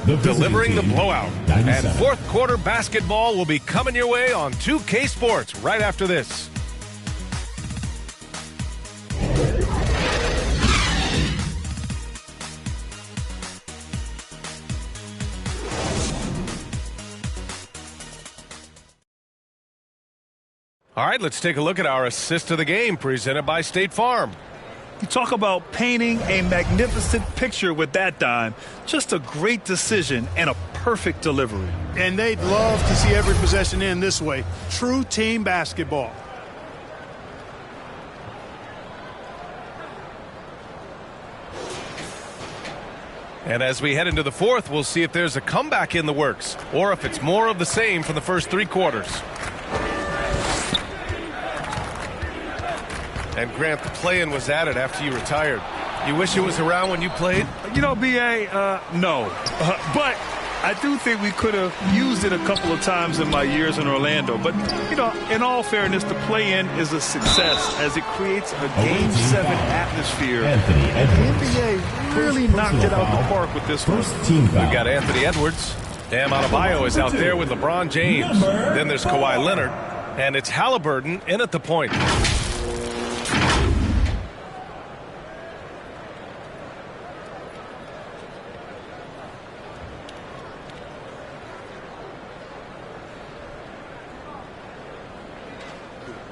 Delivering the blowout. And fourth quarter basketball will be coming your way on 2K Sports right after this. All right, let's take a look at our assist of the game presented by State Farm. You talk about painting a magnificent picture with that dime. Just a great decision and a perfect delivery. And they'd love to see every possession end this way. True team basketball. And as we head into the fourth, we'll see if there's a comeback in the works or if it's more of the same from the first 3 quarters. And Grant, the play-in was added after you retired. You wish it was around when you played? You know, B.A., no. But I do think we could have used it a couple of times in my years in Orlando. But, you know, in all fairness, the play-in is a success as it creates a Game 7 atmosphere. The NBA really knocked it out the park with this one. We've got Anthony Edwards. Bam Adebayo is out there with LeBron James. Then there's Kawhi Leonard. And it's Halliburton in at the point.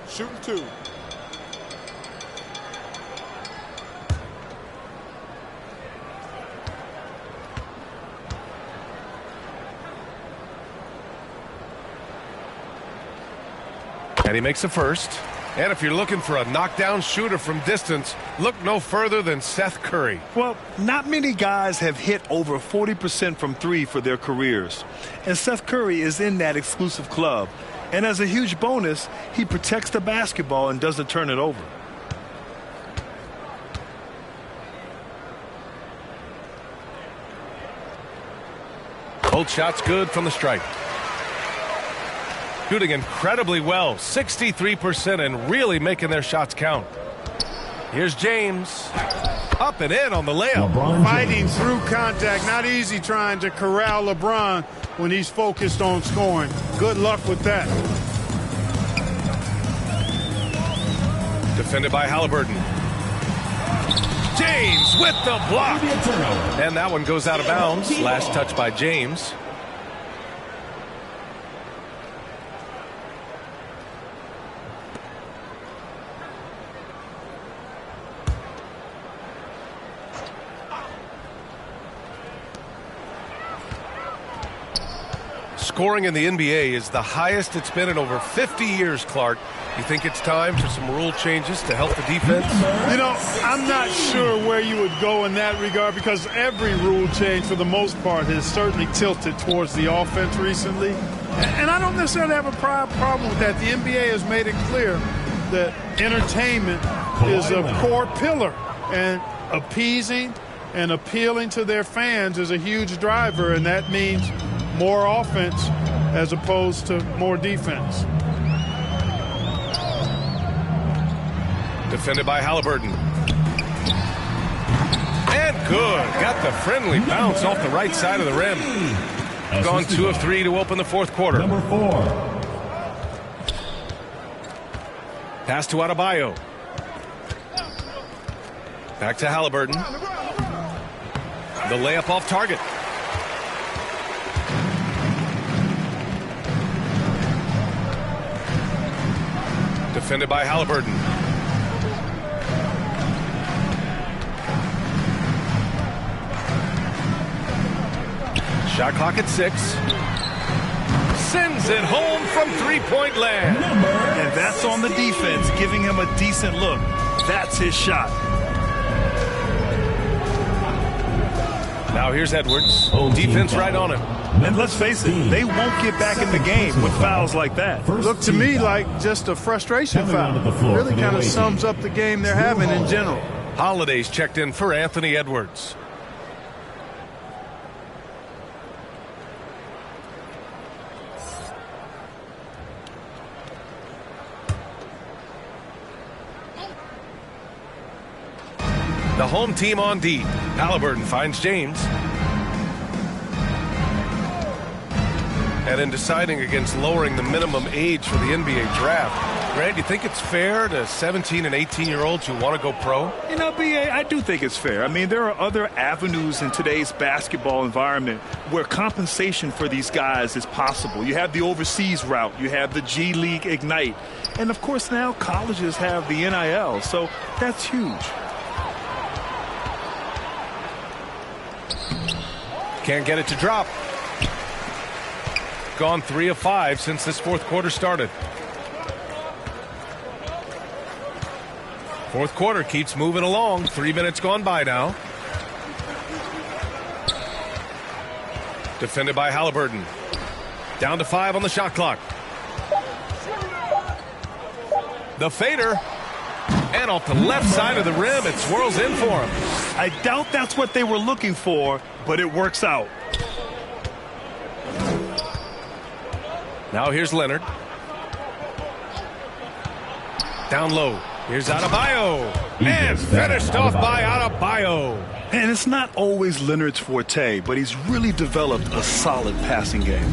Shooting two. And he makes the first. And if you're looking for a knockdown shooter from distance, look no further than Seth Curry. Well, not many guys have hit over 40% from three for their careers. And Seth Curry is in that exclusive club. And as a huge bonus, he protects the basketball and doesn't turn it over. Both shots good from the stripe. Shooting incredibly well, 63%, and really making their shots count. Here's James. Up and in on the layup. Fighting through contact. Not easy trying to corral LeBron when he's focused on scoring. Good luck with that. Defended by Halliburton. James with the block. And that one goes out of bounds. Last touch by James. Scoring in the NBA is the highest it's been in over 50 years, Clark. You think it's time for some rule changes to help the defense? You know, I'm not sure where you would go in that regard because every rule change, for the most part, has certainly tilted towards the offense recently. And I don't necessarily have a problem with that. The NBA has made it clear that entertainment is a core pillar, and appeasing and appealing to their fans is a huge driver, and that means more offense as opposed to more defense. Defended by Halliburton. And good. Got the friendly bounce off the right side of the rim. Gone 2 of 3 to open the fourth quarter. Number 4. Pass to Adebayo. Back to Halliburton. The layup off target. Defended by Halliburton. Shot clock at 6. Sends it home from three-point land. And that's on the defense, giving him a decent look. That's his shot. Now here's Edwards. Defense right on him. And let's face it, they won't get back in the game with fouls like that. Look to me like just a frustration foul. Really kind of sums up the game they're having in general. Holiday's checked in for Anthony Edwards. The home team on D. Halliburton finds James. And in deciding against lowering the minimum age for the NBA draft, Grant, you think it's fair to 17 and 18-year-olds who want to go pro? You know, B.A., I do think it's fair. I mean, there are other avenues in today's basketball environment where compensation for these guys is possible. You have the overseas route. You have the G League Ignite. And, of course, now colleges have the NIL. So that's huge. Can't get it to drop. Gone 3 of 5 since this fourth quarter started. Fourth quarter keeps moving along. 3 minutes gone by now. Defended by Halliburton. Down to 5 on the shot clock. The fader. And off the left side of the rim, it swirls in for him. I doubt that's what they were looking for, but it works out. Now here's Leonard. Down low. Here's Adebayo. And finished off by Adebayo. And it's not always Leonard's forte, but he's really developed a solid passing game.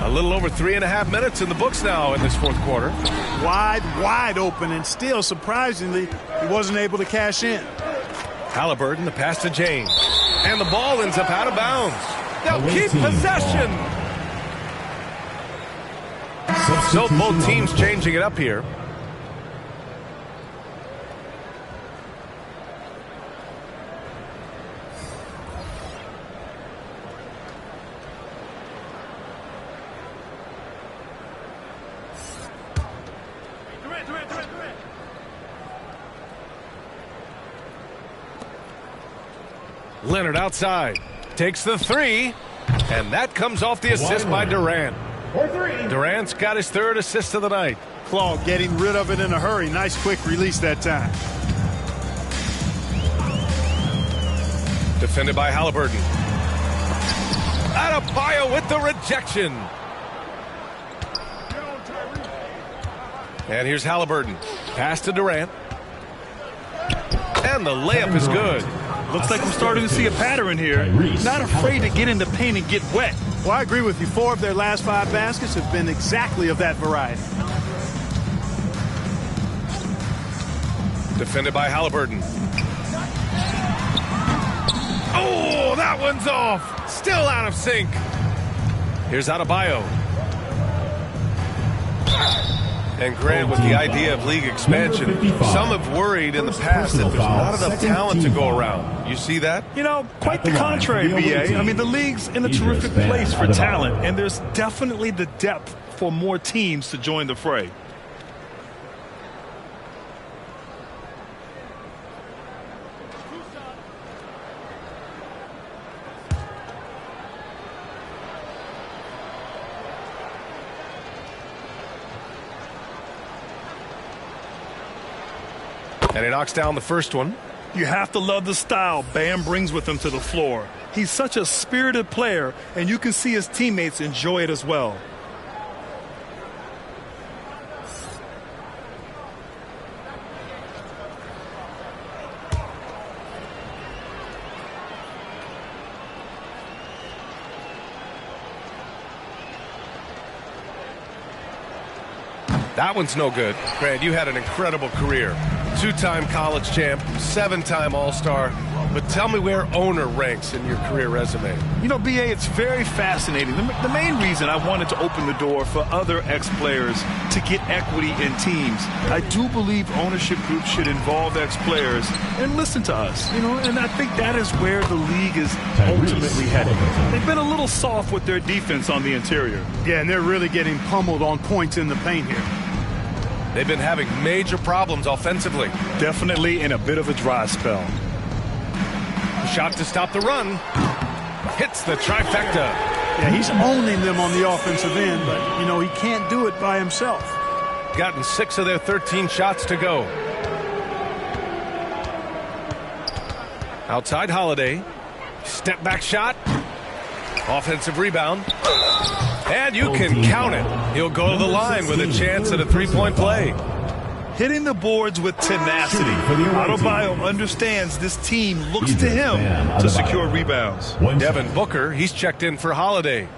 A little over 3.5 minutes in the books now in this fourth quarter. Wide open, and still, surprisingly, he wasn't able to cash in. Halliburton, the pass to James. And the ball ends up out of bounds. They'll keep possession. So both teams changing it up here. Leonard outside. Takes the three. And that comes off the assist by Durant. Durant's got his third assist of the night. Claude getting rid of it in a hurry. Nice quick release that time. Defended by Halliburton. Adebayo with the rejection. And here's Halliburton. Pass to Durant. And the layup is good. Looks like we're starting to see a pattern here. Not afraid to get in the paint and get wet. Well, I agree with you. 4 of their last 5 baskets have been exactly of that variety. Defended by Halliburton. Oh, that one's off. Still out of sync. Here's Adebayo. And Grant, with the idea of league expansion, some have worried in the past that there's not enough talent to go around. You see that? You know, quite the contrary, BA. I mean, the league's in a terrific place for talent, and there's definitely the depth for more teams to join the fray. And he knocks down the first one. You have to love the style Bam brings with him to the floor. He's such a spirited player, and you can see his teammates enjoy it as well. That one's no good. Grant, you had an incredible career. 2-time college champ, 7-time All-Star. But tell me where owner ranks in your career resume. You know, BA, it's very fascinating. The main reason I wanted to open the door for other ex-players to get equity in teams. I do believe ownership groups should involve ex-players and listen to us, you know, and I think that is where the league is ultimately headed. They've been a little soft with their defense on the interior. Yeah, and they're really getting pummeled on points in the paint here. They've been having major problems offensively. Definitely in a bit of a dry spell. Shot to stop the run. Hits the trifecta. Yeah, he's owning them on the offensive end, but, you know, he can't do it by himself. Gotten 6 of their 13 shots to go. Outside Holiday. Step back shot. Offensive rebound. And you can count it. He'll go to the line with a chance at a 3-point play. Hitting the boards with tenacity. Adebayo understands this team looks to him to secure rebounds. Devin Booker, he's checked in for Holiday.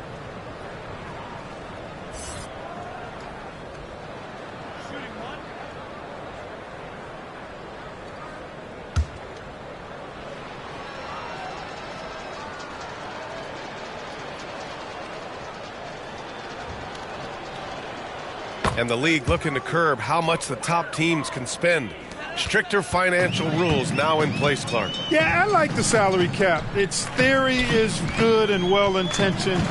And the league looking to curb how much the top teams can spend. Stricter financial rules now in place, Clark. Yeah, I like the salary cap. Its theory is good and well-intentioned.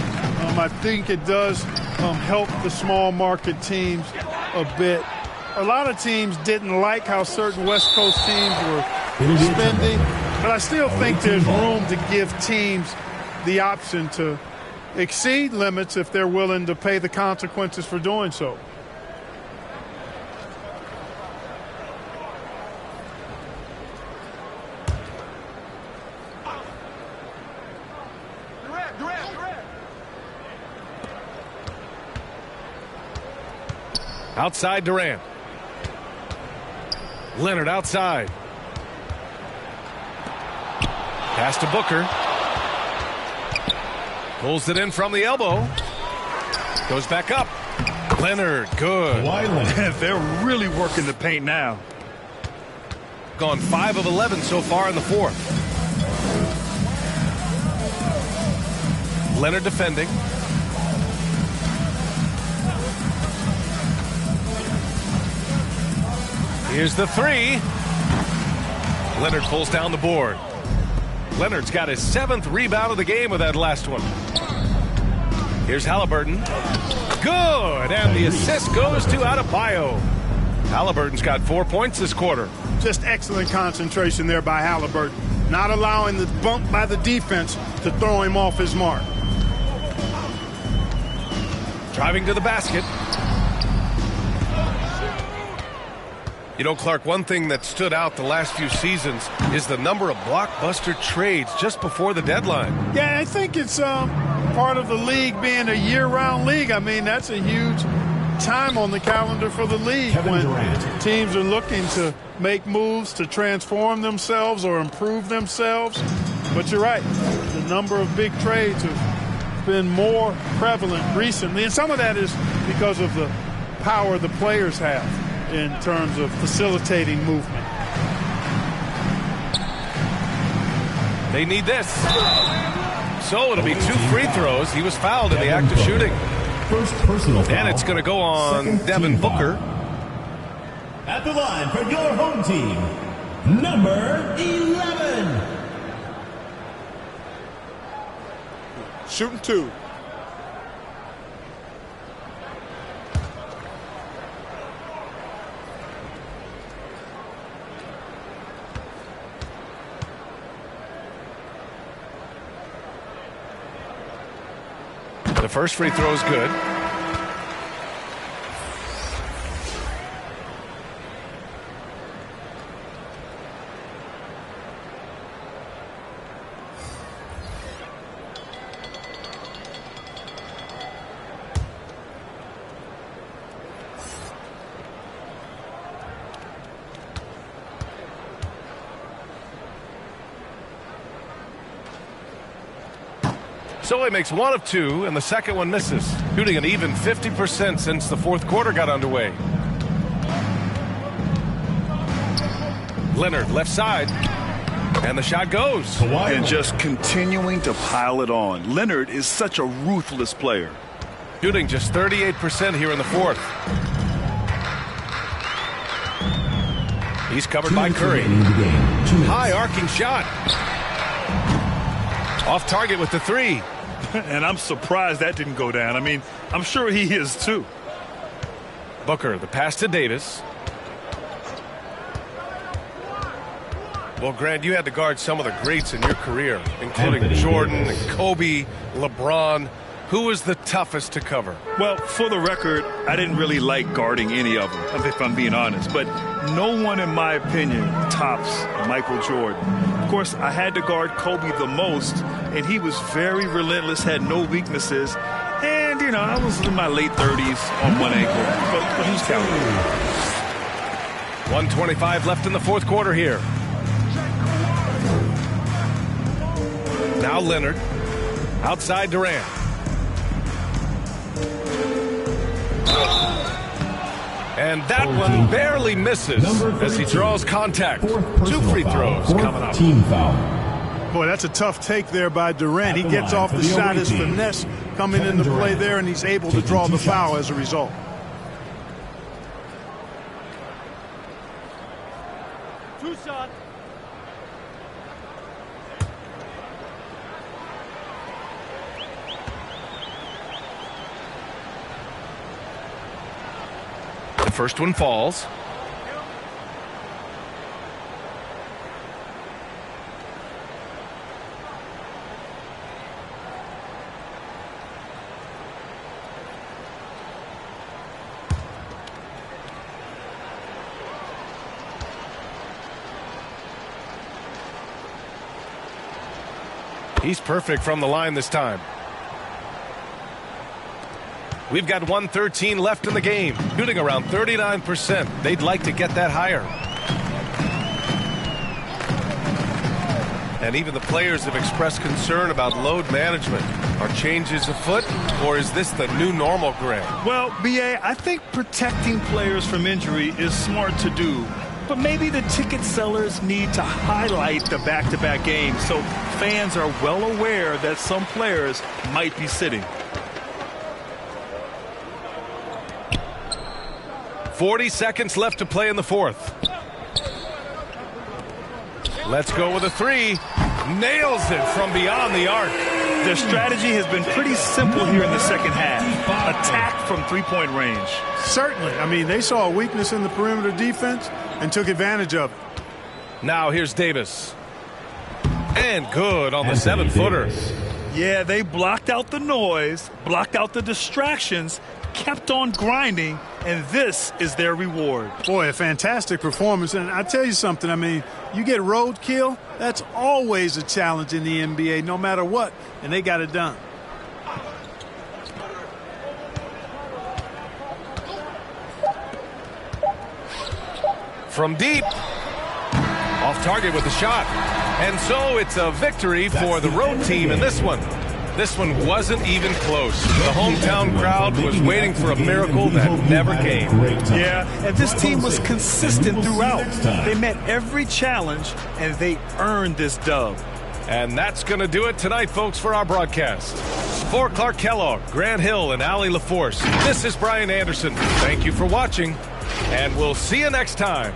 I think it does help the small market teams a bit. A lot of teams didn't like how certain West Coast teams were spending, but I still think there's room to give teams the option to exceed limits if they're willing to pay the consequences for doing so. Outside Durant. Leonard outside. Pass to Booker. Pulls it in from the elbow. Goes back up. Leonard, good. They're really working the paint now. Gone 5 of 11 so far in the fourth. Leonard defending. Here's the three. Leonard pulls down the board. Leonard's got his 7th rebound of the game with that last one. Here's Halliburton. Good, and the assist goes to Adebayo. Halliburton's got 4 points this quarter. Just excellent concentration there by Halliburton. Not allowing the bump by the defense to throw him off his mark. Driving to the basket. You know, Clark, one thing that stood out the last few seasons is the number of blockbuster trades just before the deadline. Yeah, I think it's part of the league being a year-round league. I mean, that's a huge time on the calendar for the league when teams are looking to make moves to transform themselves or improve themselves. But you're right, the number of big trades have been more prevalent recently, and some of that is because of the power the players have in terms of facilitating movement. They need this. So it'll be 2 free throws. He was fouled in the act of shooting. First personal foul. And it's going to go on Devin Booker. At the line for your home team, number 11. Shooting 2. The first free throw is good. So he makes 1 of 2, and the second one misses. Shooting an even 50% since the fourth quarter got underway. Leonard, left side. And the shot goes. And just continuing to pile it on. Leonard is such a ruthless player. Shooting just 38% here in the fourth. He's covered by Curry. High arcing shot. Off target with the 3. And I'm surprised that didn't go down. I mean, I'm sure he is too. Booker, the pass to Davis. Well, Grant, you had to guard some of the greats in your career, including Jordan and Kobe, LeBron. Who was the toughest to cover? Well, for the record, I didn't really like guarding any of them, if I'm being honest. But no one, in my opinion, tops Michael Jordan. Of course, I had to guard Kobe the most, and he was very relentless, had no weaknesses. And, you know, I was in my late 30s on one ankle, but who's counting? 1:25 left in the fourth quarter here. Now Leonard, outside Durant. And that one barely misses as he draws contact. 2 free throws coming up. Team foul. Boy, that's a tough take there by Durant. He gets off the shot, his finesse coming into play there, and he's able to draw the foul as a result. Two shots. The first one falls. He's perfect from the line this time. We've got 1:13 left in the game, shooting around 39%. They'd like to get that higher. And even the players have expressed concern about load management. Are changes afoot, or is this the new normal, Greg? Well, B.A., I think protecting players from injury is smart to do. But maybe the ticket sellers need to highlight the back-to-back games so fans are well aware that some players might be sitting. 40 seconds left to play in the fourth. Let's go with a three. Nails it from beyond the arc. Their strategy has been pretty simple here in the second half. Attack from three-point range. Certainly. I mean, they saw a weakness in the perimeter defense and took advantage of it. Now here's Davis. And good on the 7-footer. Yeah, they blocked out the noise, blocked out the distractions, kept on grinding, and this is their reward. Boy, a fantastic performance. And I tell you something, I mean, you get roadkill, that's always a challenge in the NBA, no matter what, and they got it done. From deep. Off target with the shot. And so it's a victory for the road team in this one. This one wasn't even close. The hometown crowd was waiting for a miracle that never came. Yeah, and this team was consistent throughout. They met every challenge, and they earned this dub. And that's going to do it tonight, folks, for our broadcast. For Clark Kellogg, Grant Hill, and Allie LaForce, this is Brian Anderson. Thank you for watching, and we'll see you next time.